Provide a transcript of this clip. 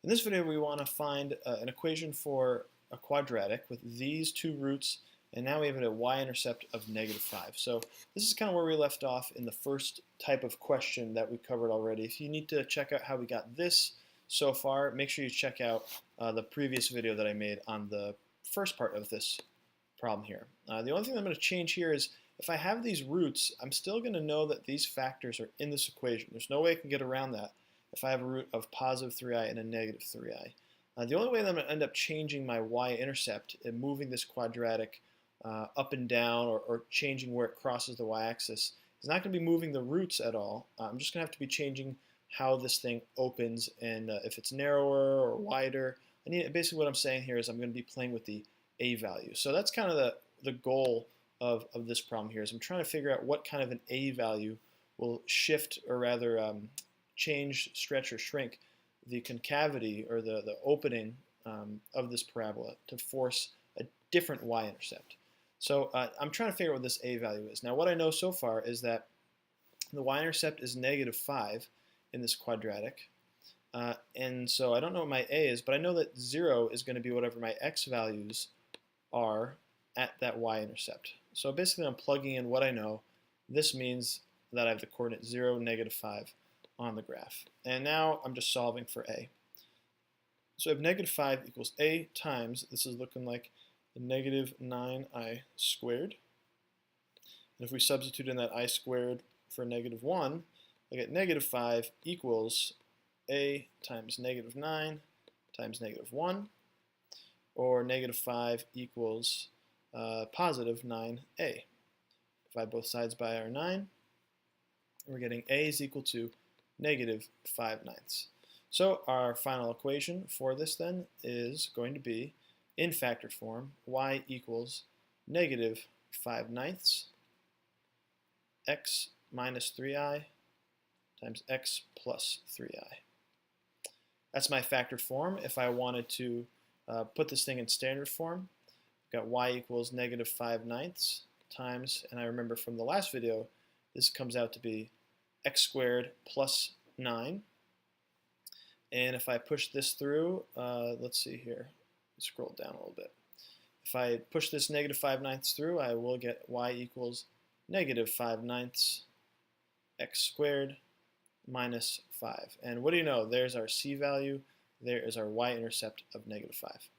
In this video, we want to find an equation for a quadratic with these two roots, and now we have a y-intercept of -5. So this is kind of where we left off in the first type of question that we covered already. If you need to check out how we got this so far, make sure you check out the previous video that I made on the first part of this problem here. The only thing I'm going to change here is if I have these roots, I'm still going to know that these factors are in this equation. There's no way I can get around that if I have a root of positive 3i and a negative 3i. The only way that I'm going to end up changing my y-intercept and moving this quadratic up and down or changing where it crosses the y-axis is not going to be moving the roots at all. I'm just going to have to be changing how this thing opens and if it's narrower or wider. Basically what I'm saying here is I'm going to be playing with the a value. So that's kind of the goal of this problem here is I'm trying to figure out what kind of an a value will shift or rather change, stretch, or shrink the concavity or the opening of this parabola to force a different y-intercept. So I'm trying to figure out what this a value is. Now what I know so far is that the y-intercept is -5 in this quadratic. And so I don't know what my a is, but I know that 0 is going to be whatever my x values are at that y-intercept. So basically I'm plugging in what I know. This means that I have the coordinate 0, -5 on the graph. And now I'm just solving for a. So I have -5 equals a times, this is looking like the -9i squared. And if we substitute in that I squared for -1, I get -5 equals a times -9 times -1, or -5 equals positive 9a. Divide both sides by our 9, and we're getting a is equal to -5/9. So our final equation for this then is going to be, in factored form, y equals -5/9 x minus 3i times x plus 3i. That's my factored form. If I wanted to put this thing in standard form, I've got y equals -5/9 times, and I remember from the last video, this comes out to be x squared plus 9. And if I push this through, let's see here, scroll down a little bit. If I push this -5/9 through, I will get y equals -5/9 x squared minus 5. And what do you know? There's our c value. There is our y-intercept of -5.